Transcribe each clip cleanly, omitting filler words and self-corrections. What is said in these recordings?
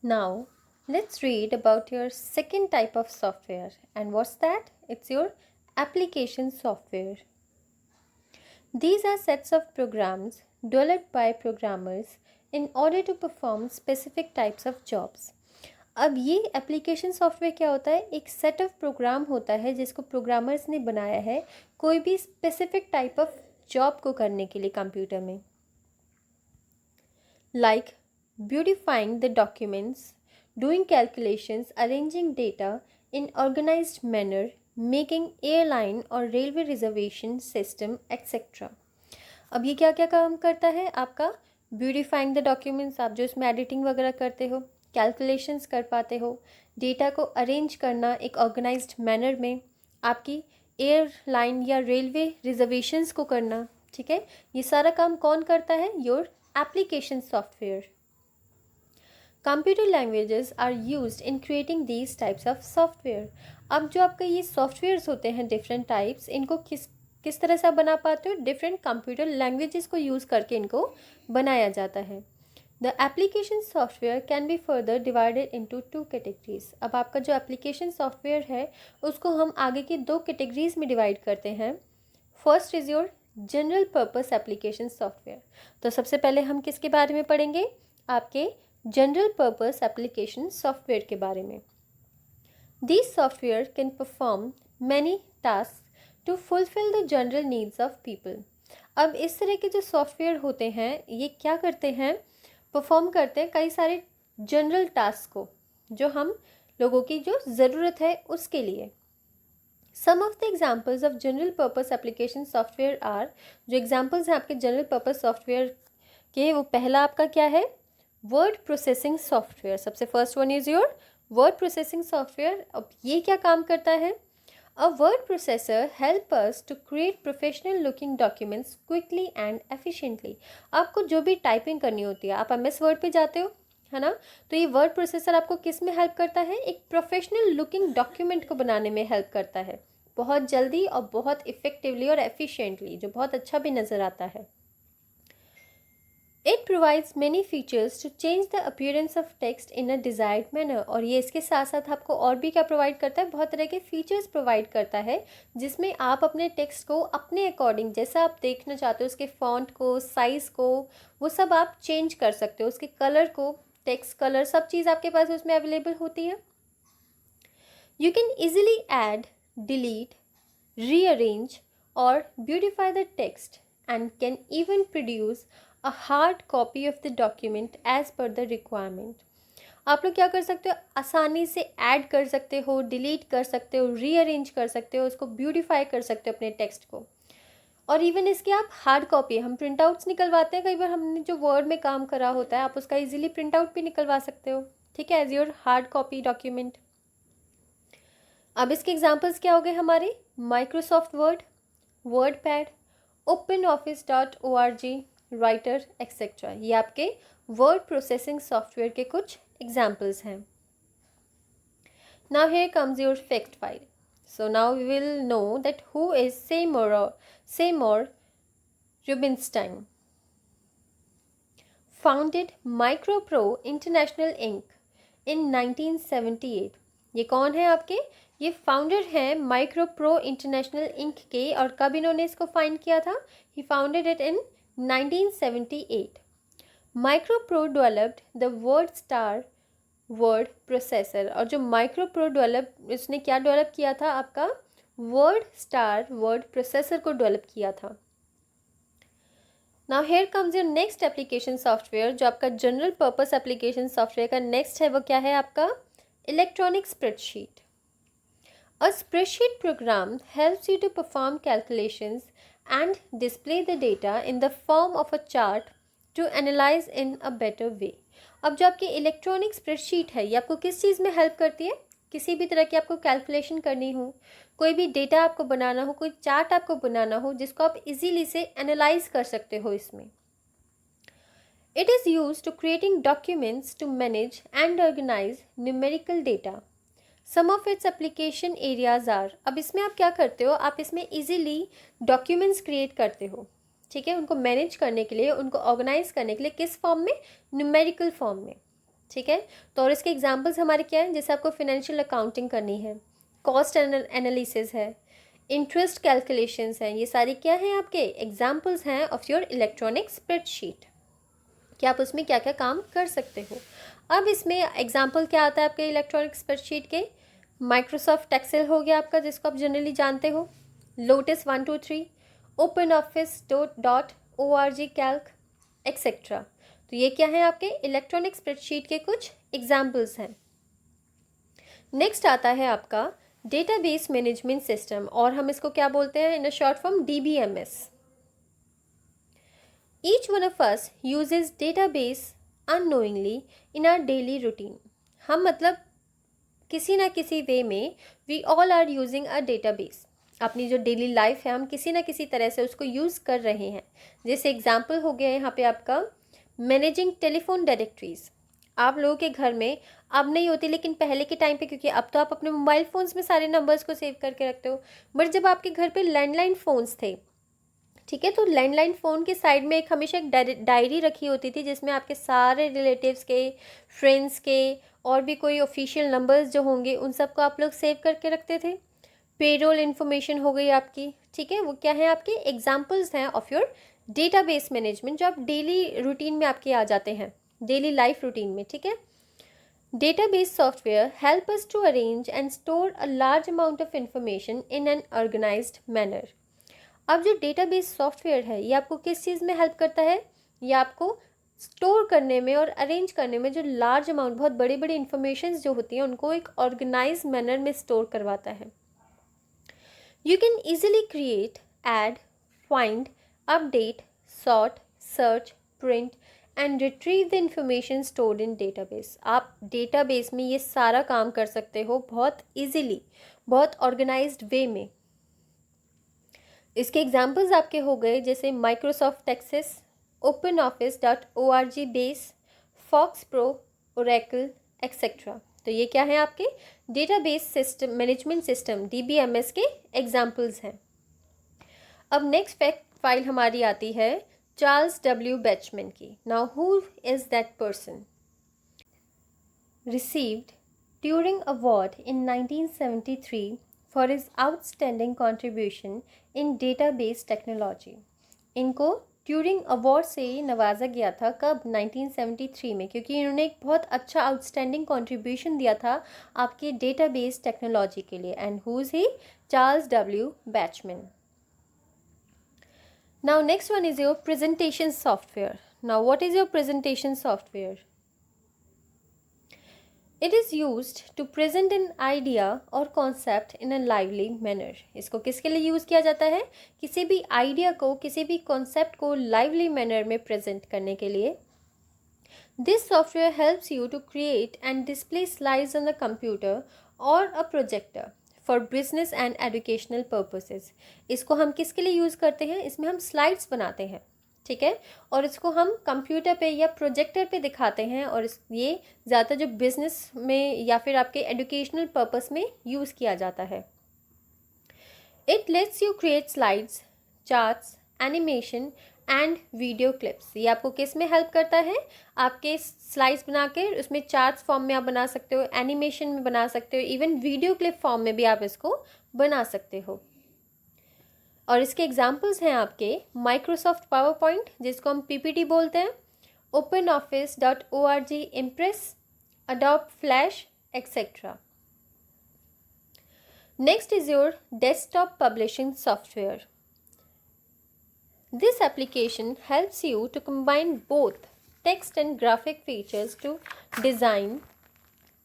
Now, let's read about your second type of software. And what's that? It's your application software. These are sets of programs developed by programmers in order to perform specific types of jobs. अब ये application software क्या होता है? एक set of programme होता है जिसको programmers ने बनाया है कोई भी स्पेसिफिक टाइप ऑफ जॉब को करने के लिए कंप्यूटर में, like beautifying the documents, doing calculations, arranging data in organized manner, making airline or railway reservation system, etc. अब ये क्या क्या काम करता है आपका? ब्यूटिफाइंग द डॉक्यूमेंट्स, आप जो इसमें एडिटिंग वगैरह करते हो, कैलकुलेशंस कर पाते हो, डेटा को अरेंज करना एक ऑर्गेनाइज्ड मैनर में, आपकी एयरलाइन या रेलवे रिजर्वेशंस को करना, ठीक है, ये सारा काम कौन करता है? Your application software. Computer languages are used in creating these types of software. अब जो आपका ये सॉफ्टवेयर्स होते हैं डिफरेंट टाइप्स, इनको किस तरह से आप बना पाते हो? डिफरेंट कंप्यूटर लैंग्वेजेस को यूज़ करके इनको बनाया जाता है. The application software can be further divided into 2 categories. अब आपका जो एप्लीकेशन सॉफ्टवेयर है उसको हम आगे की 2 कैटेगरीज में डिवाइड करते हैं. First is your general purpose application software. तो सबसे पहले हम किसके बारे में पढ़ेंगे? आपके जनरल पर्पस एप्लीकेशन सॉफ्टवेयर के बारे में. This software can perform many task to fulfil the general needs of people. अब इस तरह के जो सॉफ्टवेयर होते हैं ये क्या करते हैं? परफॉर्म करते हैं कई सारे जनरल टास्क को जो हम लोगों की जो ज़रूरत है उसके लिए. Some of the examples of general purpose application software are, जो एग्जाम्पल्स हैं आपके जनरल पर्पस सॉफ्टवेयर के, वो पहला आपका क्या है? Word processing software. सबसे first one is your word processing software. अब ये क्या काम करता है? A word processor help us to create professional looking documents quickly and efficiently. आपको जो भी टाइपिंग करनी होती है, आप MS वर्ड पे जाते हो, है ना? तो ये वर्ड प्रोसेसर आपको किस में हेल्प करता है? एक प्रोफेशनल लुकिंग डॉक्यूमेंट को बनाने में हेल्प करता है, बहुत जल्दी और बहुत इफ़ेक्टिवली और एफिशिएंटली, जो बहुत अच्छा भी नज़र आता है. It provides many features to change the appearance of text in a desired manner. और ये इसके साथ साथ आपको और भी क्या प्रोवाइड करता है? बहुत तरह के फीचर्स प्रोवाइड करता है जिसमें आप अपने टेक्स्ट को अपने अकॉर्डिंग जैसा आप देखना चाहते हो, उसके फॉन्ट को, साइज़ को, वो सब आप चेंज कर सकते हो. उसके कलर को, टेक्स्ट कलर, सब चीज़ आपके पास उसमें अवेलेबल होती है. You can easily add, delete, rearrange or beautify the text and can even produce a hard copy of the document as per the requirement. आप लोग क्या कर सकते हो? आसानी से ऐड कर सकते हो, डिलीट कर सकते हो, रीअरेंज कर सकते हो, उसको ब्यूटीफाई कर सकते हो अपने टेक्स्ट को. और इवन इसके आप हार्ड कॉपी, हम प्रिंट आउट्स निकलवाते हैं, कई बार हमने जो वर्ड में काम करा होता है आप उसका इजीली प्रिंट आउट भी निकलवा सकते हो, ठीक है, as your hard copy document. अब इसके एग्जाम्पल्स क्या हो गए हमारे? Microsoft Word, WordPad, OpenOffice.org, Writer etcetera. ये आपके वर्ड प्रोसेसिंग सॉफ्टवेयर के कुछ एग्जाम्पल्स हैं. Now here comes your fact file. So now we will know that who is Seymour Rubinstein. Founded MicroPro International Inc. in 1978. ये कौन है आपके? ये फाउंडर हैं माइक्रोप्रो इंटरनेशनल इंक के. और कब इन्होंने इसको फाइंड किया था? He founded it in 1978. MicroPro developed the WordStar word processor. और जो माइक्रोप्रो इसने क्या डेवलप किया था? आपका वर्ड स्टार वर्ड प्रोसेसर को डेवलप किया था. Now here comes your next application software. जो आपका जनरल पर्पस एप्लीकेशन सॉफ्टवेयर का नेक्स्ट है वो क्या है आपका? Electronic spreadsheet. A spreadsheet program helps you to perform calculations and display the data in the form of a chart to analyze in a better way. अब जो आपकी electronic spreadsheet है ये आपको किस चीज़ में हेल्प करती है? किसी भी तरह की आपको कैलकुलेशन करनी हो, कोई भी डेटा आपको बनाना हो, कोई चार्ट आपको बनाना हो जिसको आप इजीली से एनालाइज कर सकते हो इसमें. It is used to creating documents to manage and organize numerical data. Some of its application areas are. अब इसमें आप क्या करते हो? आप इसमें easily documents create करते हो, ठीक है, उनको मैनेज करने के लिए, उनको ऑर्गेनाइज करने के लिए. किस फॉर्म में? न्यूमेरिकल फॉर्म में. ठीक है। तो और इसके एग्जांपल्स हमारे क्या हैं, जैसे आपको फाइनेंशियल अकाउंटिंग करनी है, कॉस्ट एनालिसिस है, इंटरेस्ट कैलकुलेशंस हैं, ये सारी क्या हैं आपके एग्जांपल्स हैं ऑफ योर इलेक्ट्रॉनिक स्प्रेडशीट कि आप उसमें क्या क्या काम कर सकते हो। अब इसमें एग्जांपल क्या आता है आपके इलेक्ट्रॉनिक स्प्रेडशीट के, माइक्रोसॉफ्ट एक्सेल हो गया आपका जिसको आप जनरली जानते हो, lotus 123, open Office dot ORG Calc etcetera. तो ये क्या है आपके इलेक्ट्रॉनिक स्प्रेडशीट के कुछ एग्जाम्पल्स हैं। नेक्स्ट आता है आपका डेटाबेस मैनेजमेंट सिस्टम, और हम इसको क्या बोलते हैं in a short form DBMS। Each one of us uses database unknowingly in our daily routine. हम मतलब किसी ना किसी वे में we all are using a database, अपनी जो डेली लाइफ है हम किसी ना किसी तरह से उसको यूज़ कर रहे हैं। जैसे एग्जांपल हो गया यहाँ पे आपका मैनेजिंग टेलीफोन डायरेक्टरीज। आप लोगों के घर में अब नहीं होती, लेकिन पहले के टाइम पे, क्योंकि अब तो आप अपने मोबाइल फ़ोन्स में सारे नंबर्स को सेव करके रखते हो, बट जब आपके घर पे लैंडलाइन फ़ोन्स थे, ठीक है, तो लैंडलाइन फ़ोन के साइड में एक हमेशा एक डायरी रखी होती थी जिसमें आपके सारे रिलेटिव्स के, फ्रेंड्स के और भी कोई ऑफिशियल नंबर्स जो होंगे उन सबको आप लोग सेव करके रखते थे। पेरोल इन्फॉर्मेशन हो गई आपकी, ठीक है, वो क्या है आपके एग्जाम्पल्स हैं ऑफ योर डेटाबेस मैनेजमेंट जो आप डेली रूटीन में आपके आ जाते हैं, डेली लाइफ रूटीन में, ठीक है। Database software help us to arrange and store a large amount of information in an organised manner. अब जो डेटाबेस सॉफ्टवेयर है ये आपको किस चीज़ में हेल्प करता है, ये आपको स्टोर करने में और अरेंज करने में, जो लार्ज अमाउंट बहुत बड़ी बड़ी इंफॉर्मेशन जो होती हैं उनको एक ऑर्गेनाइज मैनर में स्टोर करवाता है। You can easily create, add, find, update, sort, search, print and retrieve the information stored in database। आप database में ये सारा काम कर सकते हो बहुत easily, बहुत organized way में। इसके एग्जाम्पल्स आपके हो गए जैसे Microsoft Access, Open Office dot ORG Base, FoxPro, Oracle etcetera. तो ये क्या है आपके database system management system DBMS के एग्जाम्पल्स हैं। अब नेक्स्ट फैक्ट फाइल हमारी आती है चार्ल्स W. बैचमैन की। Now who is that person? Received Turing award in 1973 for his outstanding contribution in database technology। इनको ट्यूरिंग अवार्ड से नवाजा गया था कब? 1973 में, क्योंकि इन्होंने एक बहुत अच्छा आउटस्टैंडिंग कंट्रीब्यूशन दिया था आपके डेटाबेस टेक्नोलॉजी के लिए। And who is he? Charles W. Bachman. Now next one is your presentation software. Now what is your presentation software? It is used to present an idea or concept in a lively manner। इसको किसके लिए use किया जाता है? किसी भी idea को, किसी भी कॉन्सेप्ट को लाइवली मैनर में प्रेजेंट करने के लिए। This software helps you to create and display slides on the computer or a projector for business and educational purposes। इसको हम किसके लिए यूज़ करते हैं? इसमें हम स्लाइड्स बनाते हैं, ठीक है, और इसको हम कंप्यूटर पे या प्रोजेक्टर पे दिखाते हैं, और ये ज़्यादातर जो बिजनेस में या फिर आपके एजुकेशनल पर्पस में यूज़ किया जाता है। It let's you create slides, charts, animation and video clips. ये आपको किस में हेल्प करता है? आपके स्लाइड्स बना के उसमें चार्ट्स फॉर्म में आप बना सकते हो, एनिमेशन में बना सकते हो, इवन वीडियो क्लिप फॉर्म में भी आप इसको बना सकते हो। और इसके एग्जाम्पल्स हैं आपके माइक्रोसॉफ्ट पावर पॉइंट जिसको हम PPT बोलते हैं, Open Office dot ORG Impress, Adobe Flash etcetera. Next is your desktop publishing software. This application helps you to combine both text and graphic features to design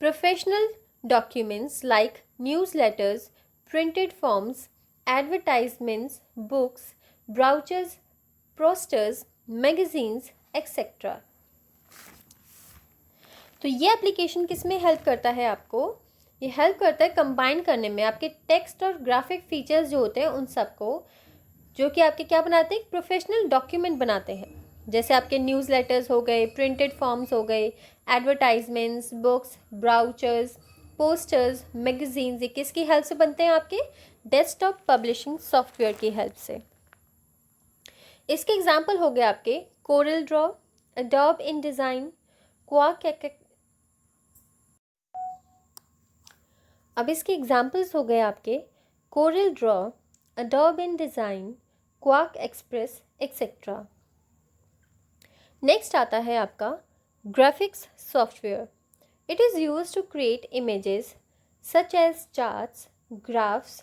professional documents like newsletters, printed forms, advertisements, books, brochures, posters, magazines, etc। तो ये application किस में help करता है आपको? ये help करता है कंबाइन करने में आपके टेक्स्ट और ग्राफिक फीचर्स जो होते हैं उन सबको, जो कि आपके क्या बनाते हैं? प्रोफेशनल डॉक्यूमेंट बनाते हैं। जैसे आपके न्यूज़ लेटर्स हो गए, प्रिंटेड फॉर्म्स हो गए, advertisements, books, brochures, posters, magazines, ये किसकी हेल्प से बनते हैं? आपके डेस्कटॉप पब्लिशिंग सॉफ्टवेयर की हेल्प से। इसके एग्जाम्पल हो गए आपके Corel Draw, Adobe InDesign, क्वाक अब इसके एग्जाम्पल्स हो गए आपके Corel Draw, Adobe InDesign, Quark Express etcetera. Next आता है आपका graphics software. It is use to create images such as charts, graphs,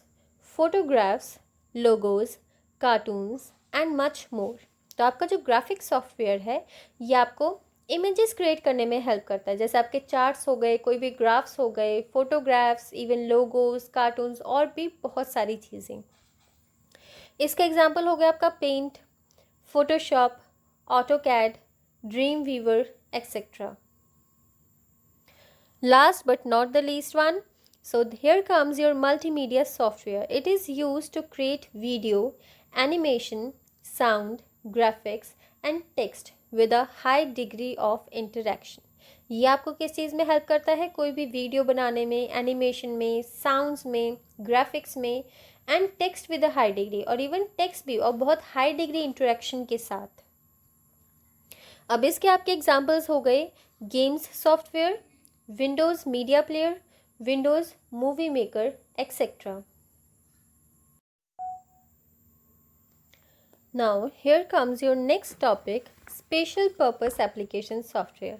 photographs, logos, cartoons and much more. तो आपका जो ग्राफिक्स सॉफ्टवेयर है ये आपको इमेजेस क्रिएट करने में हेल्प करता है, जैसे आपके चार्ट्स हो गए, कोई भी ग्राफ्स हो गए, फोटोग्राफ्स, इवन लोगोज, कार्टून्स और भी बहुत सारी चीज़ें। इसका एग्जाम्पल हो गया आपका Paint, Photoshop, AutoCAD, Dreamweaver etcetera. Last but not the least one, so here comes your multimedia software. It is used to create video, animation, sound, graphics and text with a high degree of interaction. ये आपको किस चीज़ में help करता है? कोई भी video बनाने में, एनिमेशन में, साउंड्स में, ग्राफिक्स में and text with a high degree, और इवन टेक्स्ट भी और बहुत हाई डिग्री इंटरेक्शन के साथ। अब इसके आपके एग्जाम्पल्स हो गए games software, Windows media player, Windows movie maker etcetera. Now here comes your next topic, special purpose application software.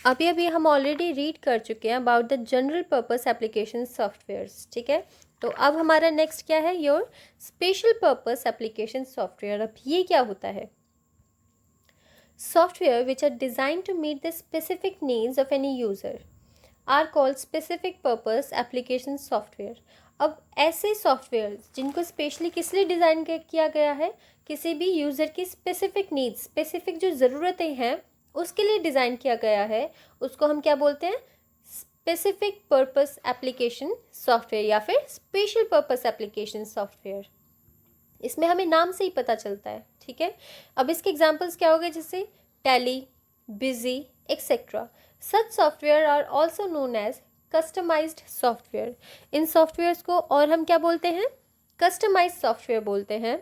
अभी हम ऑलरेडी रीड कर चुके हैं about the general purpose application softwares, ठीक है। तो अब हमारा नेक्स्ट क्या है, your special purpose application software. अब ये क्या होता है? Software which are designed to meet the specific needs of any user are called specific purpose application software. अब ऐसे सॉफ्टवेयर जिनको स्पेशली किस लिए डिज़ाइन किया गया है, किसी भी यूज़र की स्पेसिफिक नीड्स, स्पेसिफिक जो ज़रूरतें हैं उसके लिए डिज़ाइन किया गया है, उसको हम क्या बोलते हैं? स्पेसिफिक पर्पस एप्लीकेशन सॉफ्टवेयर या फिर स्पेशल पर्पस एप्लीकेशन सॉफ्टवेयर। इसमें हमें नाम से ही पता चलता है, ठीक है। अब इसके एग्जांपल्स क्या हो गए, जैसे Tally, Busy etcetera. Such software are also known as customised software. इन सॉफ्टवेयर्स को और हम क्या बोलते हैं? कस्टमाइज्ड सॉफ्टवेयर बोलते हैं।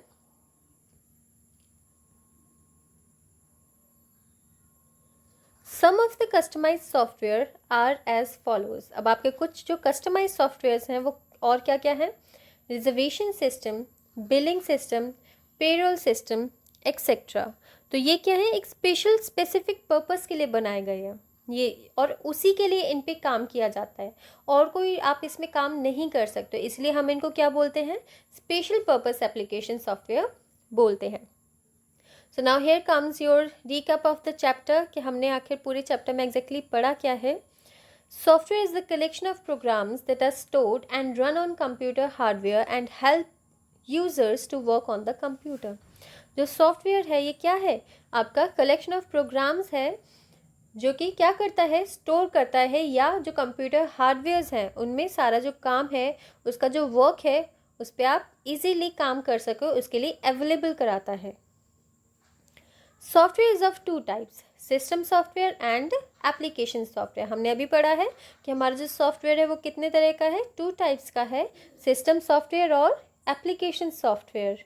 Some of the customized software are as follows. अब आपके कुछ जो कस्टमाइज्ड सॉफ्टवेयर्स हैं वो और क्या क्या हैं? Reservation system, billing system, payroll system etcetera. तो ये क्या है? एक स्पेशल स्पेसिफिक पर्पस के लिए बनाए गए हैं ये, और उसी के लिए इन पे काम किया जाता है, और कोई आप इसमें काम नहीं कर सकते, इसलिए हम इनको क्या बोलते हैं? स्पेशल पर्पस एप्लीकेशन सॉफ्टवेयर बोलते हैं। So now here comes your recap of the chapter, कि हमने आखिर पूरे चैप्टर में एग्जैक्टली पढ़ा क्या है। Software is the collection of programs that are stored and run on computer hardware and help users to work on the computer. जो software है ये क्या है? आपका कलेक्शन ऑफ प्रोग्राम्स है जो कि क्या करता है? स्टोर करता है, या जो कंप्यूटर हार्डवेयर्स हैं उनमें सारा जो काम है, उसका जो वर्क है उस पर आप इजीली काम कर सको, उसके लिए अवेलेबल कराता है। Software is of two types, system software and application software. हमने अभी पढ़ा है कि हमारा जो सॉफ्टवेयर है वो कितने तरह का है? टू टाइप्स का है, सिस्टम सॉफ्टवेयर और application software.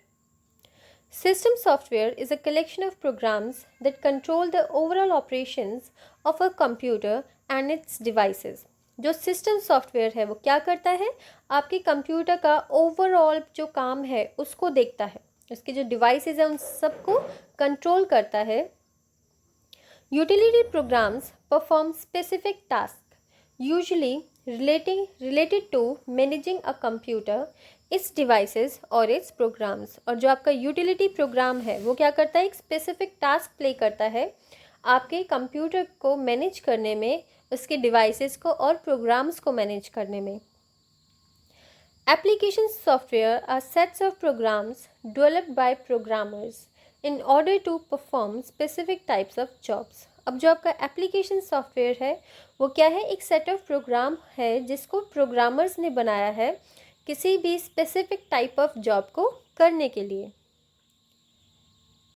System software is a collection of programs that control the overall operations of a computer and its devices. जो सिस्टम सॉफ्टवेयर है वो क्या करता है? आपके कंप्यूटर का ओवरऑल जो काम है उसको देखता है, उसके जो डिवाइसेस हैं उन सबको कंट्रोल करता है। Utility programmes perform specific task usually related to managing a computer, its devices और its programs। और जो आपका यूटिलिटी प्रोग्राम है वो क्या करता है? एक स्पेसिफिक टास्क प्ले करता है आपके कंप्यूटर को मैनेज करने में, उसके डिवाइसेस को और प्रोग्राम्स को मैनेज करने में। Application software are sets of programs developed by programmers in order to perform specific types of jobs. अब जो आपका एप्लीकेशन सॉफ्टवेयर है वो क्या है? एक सेट ऑफ प्रोग्राम है जिसको प्रोग्रामर्स ने बनाया है किसी भी स्पेसिफिक टाइप ऑफ जॉब को करने के लिए।